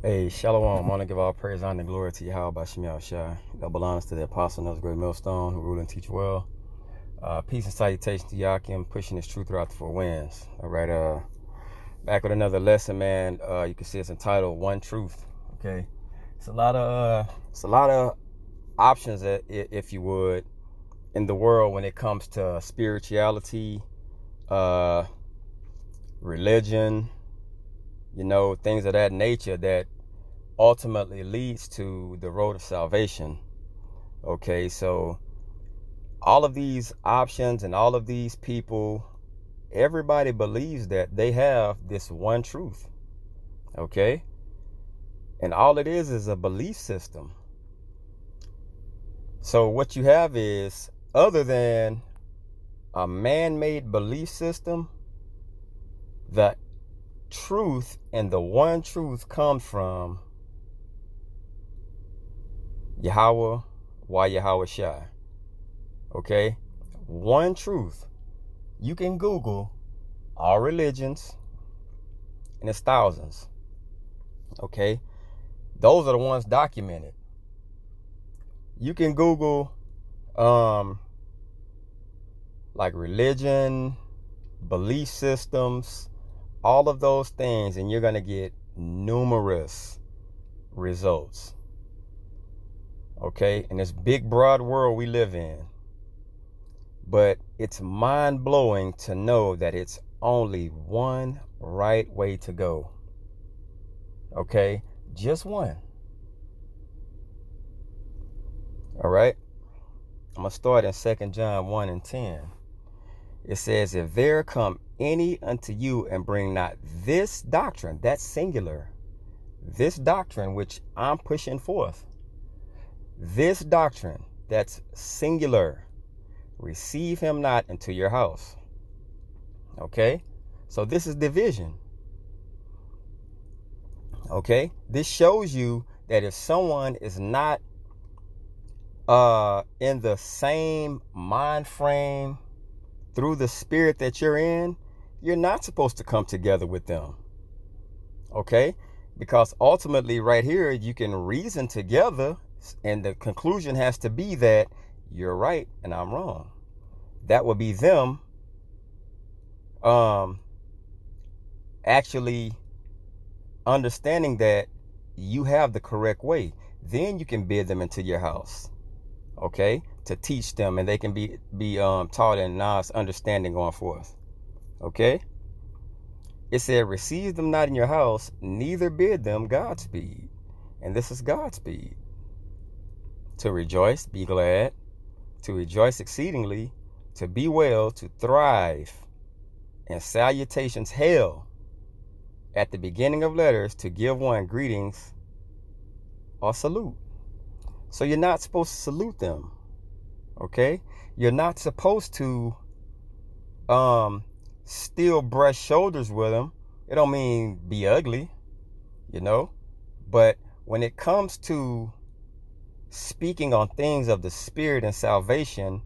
Hey, Shalom. I want to give all praise, honor, and glory to Yahweh by Shemi Shai. Double honors to the apostle of the great millstone who rule and teach well. Peace and salutation to Yakim, pushing his truth throughout the four winds. All right, back with another lesson, man. You can see it's entitled "One Truth." Okay, it's a lot of options, if you would, in the world when it comes to spirituality, religion, things of that nature that ultimately leads to the road of salvation. Okay, so all of these options and all of these people, everybody believes that they have this one truth. Okay, and all it is a belief system. So what you have is, other than a man-made belief system, the truth and the one truth comes from Yahweh, Yahweh Shai. Okay, one truth. You can Google all religions, and it's thousands. Okay, those are the ones documented. You can Google like religion, belief systems, all of those things, and you're going to get numerous results. Okay, in this big broad world we live in. But it's mind-blowing to know that it's only one right way to go. Okay, just one. All right, I'm going to start in 2 John 1 and 10. It says, if there come any unto you and bring not this doctrine, that's singular, this doctrine which I'm pushing forth, this doctrine that's singular, receive him not into your house. Okay, so this is division. Okay, this shows you that if someone is not in the same mind frame through the spirit that you're in, you're not supposed to come together with them. Okay, because ultimately right here you can reason together, and the conclusion has to be that you're right and I'm wrong. That would be them actually understanding that you have the correct way. Then you can bid them into your house, okay, to teach them, and they can be taught in nice understanding going forth. Okay, it said, receive them not in your house, neither bid them Godspeed. And this is Godspeed: to rejoice, be glad, to rejoice exceedingly, to be well, to thrive, and salutations hail at the beginning of letters, to give one greetings or salute. So you're not supposed to salute them. Okay, you're not supposed to still brush shoulders with them. It don't mean be ugly, but when it comes to speaking on things of the spirit and salvation,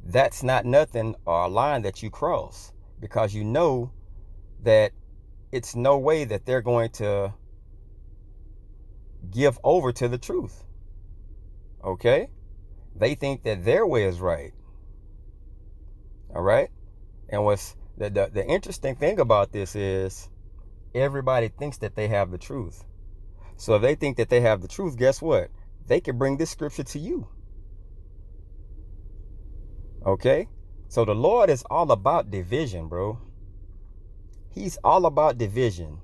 that's not nothing or a line that you cross, because you know that it's no way that they're going to give over to the truth. Okay, they think that their way is right. All right, and what's the interesting thing about this is, everybody thinks that they have the truth. So if they think that they have the truth, guess what? They can bring this scripture to you. Okay, so the Lord is all about division, bro. He's all about division.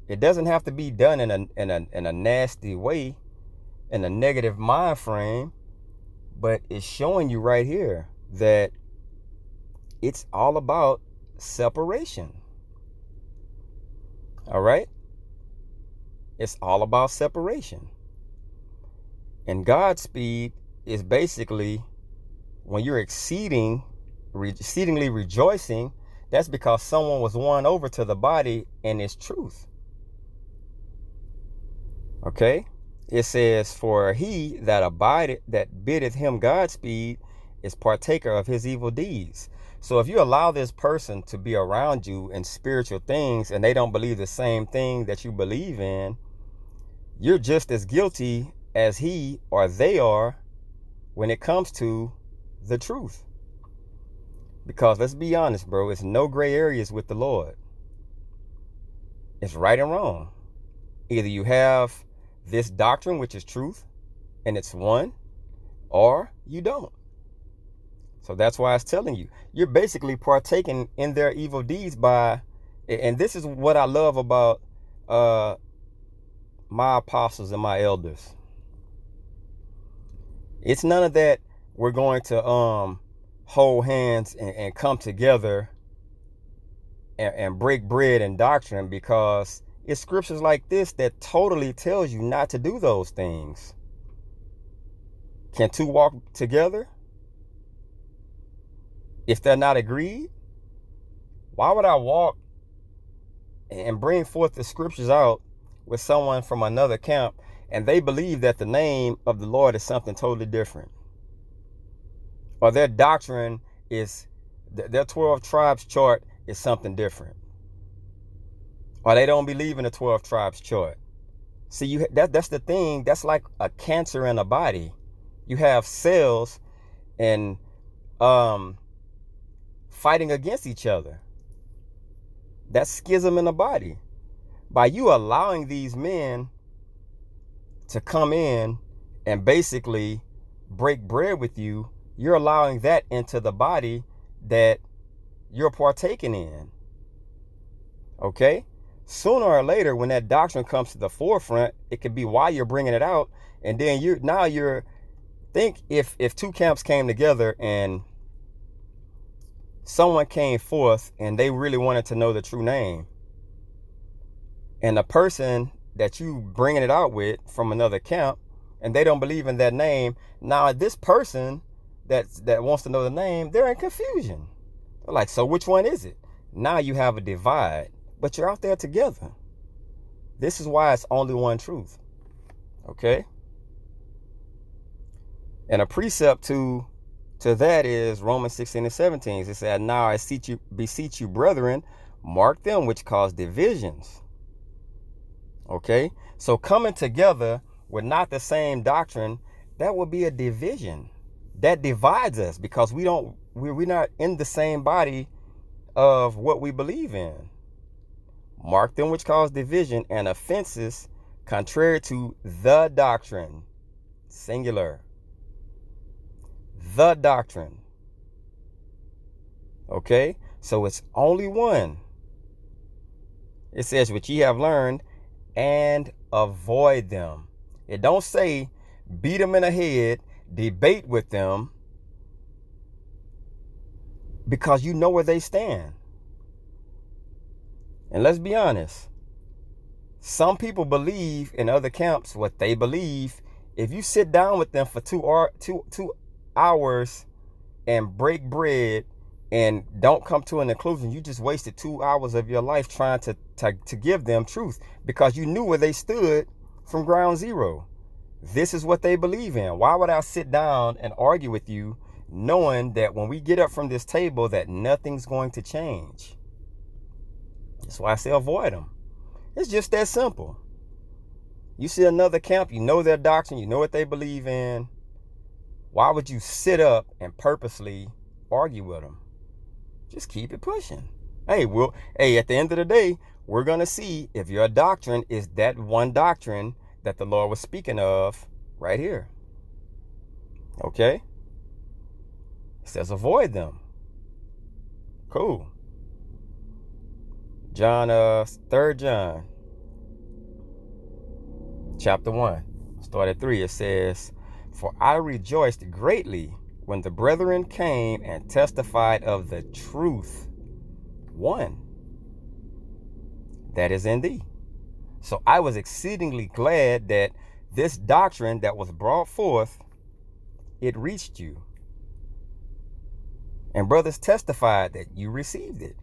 It doesn't have to be done in a nasty way, in a negative mind frame, but it's showing you right here that it's all about separation. All right, it's all about separation. And Godspeed is basically when you're exceedingly rejoicing. That's because someone was won over to the body and its truth. Okay, it says, for he that abideth, that biddeth him Godspeed, is partaker of his evil deeds. So if you allow this person to be around you in spiritual things and they don't believe the same thing that you believe in, you're just as guilty as he or they are when it comes to the truth. Because let's be honest, bro, it's no gray areas with the Lord. It's right and wrong. Either you have this doctrine, which is truth, and it's one, or you don't. So that's why it's telling you, you're basically partaking in their evil deeds by, and this is what I love about my apostles and my elders. It's none of that we're going to hold hands and come together and break bread and doctrine, because it's scriptures like this that totally tells you not to do those things. Can two walk together if they're not agreed? Why would I walk and bring forth the scriptures out with someone from another camp and they believe that the name of the Lord is something totally different? Or their doctrine is, their 12 tribes chart is something different. Or they don't believe in the 12 tribes chart. See, that's the thing. That's like a cancer in a body. You have cells and fighting against each other. That's schism in the body. By you allowing these men to come in and basically break bread with you, you're allowing that into the body that you're partaking in. Okay? Sooner or later, when that doctrine comes to the forefront, it could be why you're bringing it out. And then think if two camps came together and someone came forth and they really wanted to know the true name, and the person that you bringing it out with from another camp, and they don't believe in that name, now this person that wants to know the name, they're in confusion. They're like, so which one is it? Now you have a divide, but you're out there together. This is why it's only one truth. Okay? And a precept to that is Romans 16:17. It said, now I beseech you, brethren, mark them which cause divisions. Okay? So coming together with not the same doctrine, that would be a division. That divides us because we're not in the same body of what we believe in. Mark them which cause division and offenses contrary to the doctrine. Singular. The doctrine. Okay? So it's only one. It says, which ye have learned, and avoid them. It don't say beat them in the head, debate with them, because you know where they stand. And let's be honest, some people believe in other camps what they believe. If you sit down with them for 2 hours and break bread and don't come to an conclusion, you just wasted 2 hours of your life trying to give them truth, because you knew where they stood from ground zero. This is what they believe in. Why would I sit down and argue with you knowing that when we get up from this table that nothing's going to change? That's why I say avoid them. It's just that simple. You see another camp, you know their doctrine, you know what they believe in. Why would you sit up and purposely argue with them? Just keep it pushing. Hey, at the end of the day, we're going to see if your doctrine is that one doctrine that the Lord was speaking of right here. Okay? It says avoid them. Cool. John, 3 John, chapter 1, start at 3. It says, for I rejoiced greatly when the brethren came and testified of the truth, one, that is in thee. So I was exceedingly glad that this doctrine that was brought forth, it reached you. And brothers testified that you received it.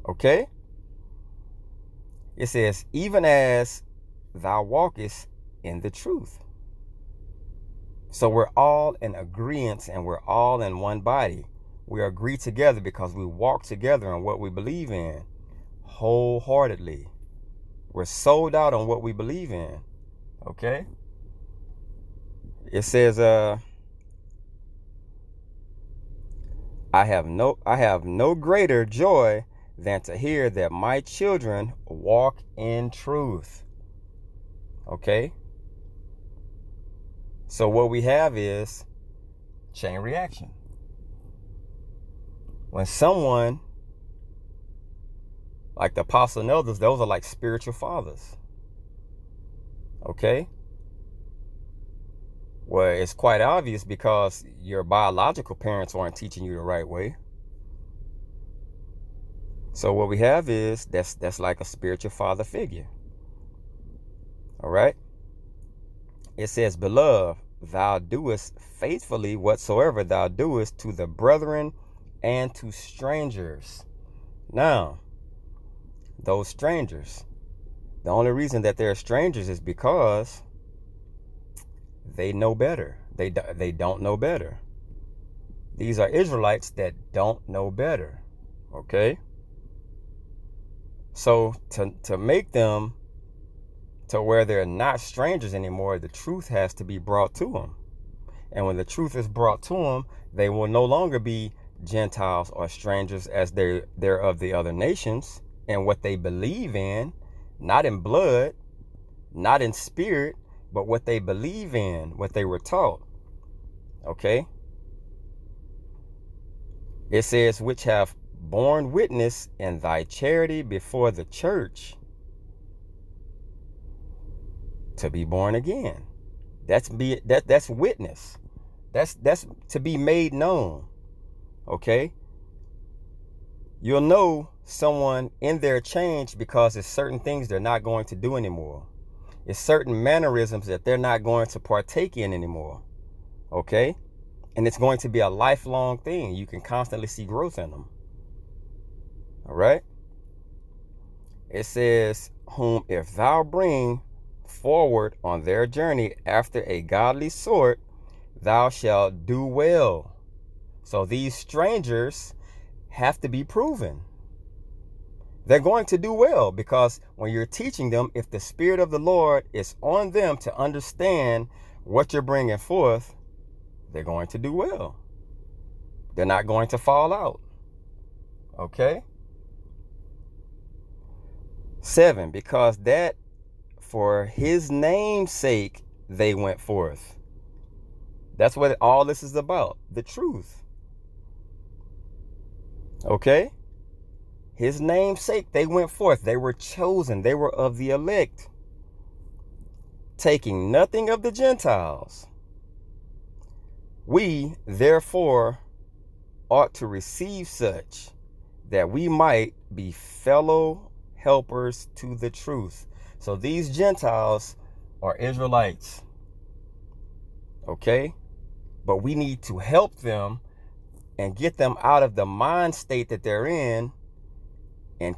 Okay? It says, even as thou walkest in the truth. So we're all in agreement and we're all in one body. We agree together because we walk together on what we believe in wholeheartedly. We're sold out on what we believe in. Okay? It says, I have no greater joy than to hear that my children walk in truth. Okay? So what we have is chain reaction. When someone, like the apostle and elders, those are like spiritual fathers. Okay? Well, it's quite obvious because your biological parents aren't teaching you the right way. So what we have is that's like a spiritual father figure. All right? It says, beloved, thou doest faithfully whatsoever thou doest to the brethren and to strangers. Now, those strangers, the only reason that they're strangers is because they know better. They don't know better. These are Israelites that don't know better. Okay? So to make them to where they're not strangers anymore, the truth has to be brought to them. And when the truth is brought to them, they will no longer be Gentiles or strangers as they're of the other nations and what they believe in, not in blood, not in spirit, but what they believe in, what they were taught. Okay? It says, which have borne witness in thy charity before the church, to be born again. That's witness. That's to be made known. Okay? You'll know someone in their change because it's certain things they're not going to do anymore. It's certain mannerisms that they're not going to partake in anymore. Okay? And it's going to be a lifelong thing. You can constantly see growth in them. All right? It says, whom if thou bring forward on their journey after a godly sort, thou shalt do well. So these strangers have to be proven. They're going to do well because when you're teaching them, if the Spirit of the Lord is on them to understand what you're bringing forth, they're going to do well. They're not going to fall out. Okay? 7, because that for his name's sake they went forth. That's what all this is about. The truth. Okay? His name's sake they went forth. They were chosen. They were of the elect. Taking nothing of the Gentiles. We, therefore, ought to receive such, that we might be fellow helpers to the truth. So these Gentiles are Israelites. Okay? But we need to help them and get them out of the mind state that they're in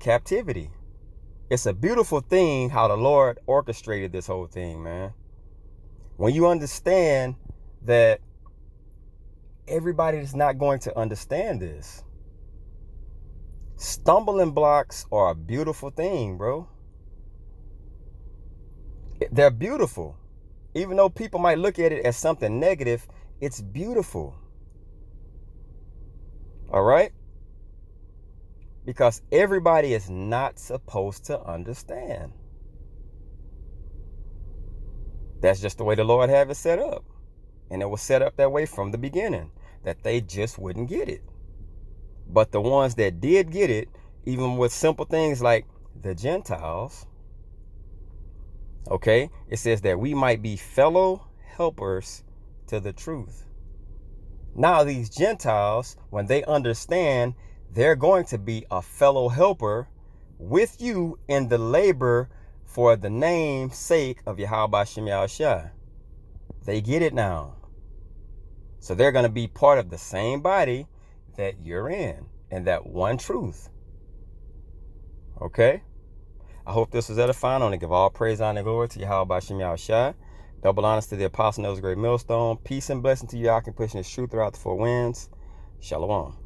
captivity. It's a beautiful thing how the Lord orchestrated this whole thing, man. When you understand that everybody is not going to understand this. Stumbling blocks are a beautiful thing, bro. They're beautiful. Even though people might look at it as something negative, it's beautiful. All right? Because everybody is not supposed to understand. That's just the way the Lord have it set up. And it was set up that way from the beginning, that they just wouldn't get it. But the ones that did get it, even with simple things like the Gentiles, okay, it says that we might be fellow helpers to the truth. Now these Gentiles, when they understand, they're going to be a fellow helper with you in the labor for the name's sake of Yahweh Shem Yahushua. They get it now. So they're going to be part of the same body that you're in, and that one truth. Okay? I hope this was edifying. I want to give all praise, honor, and glory to Yahweh Shem Yahushua. Double honors to the apostle of the great millstone. Peace and blessing to you. I can push this truth throughout the four winds. Shalom.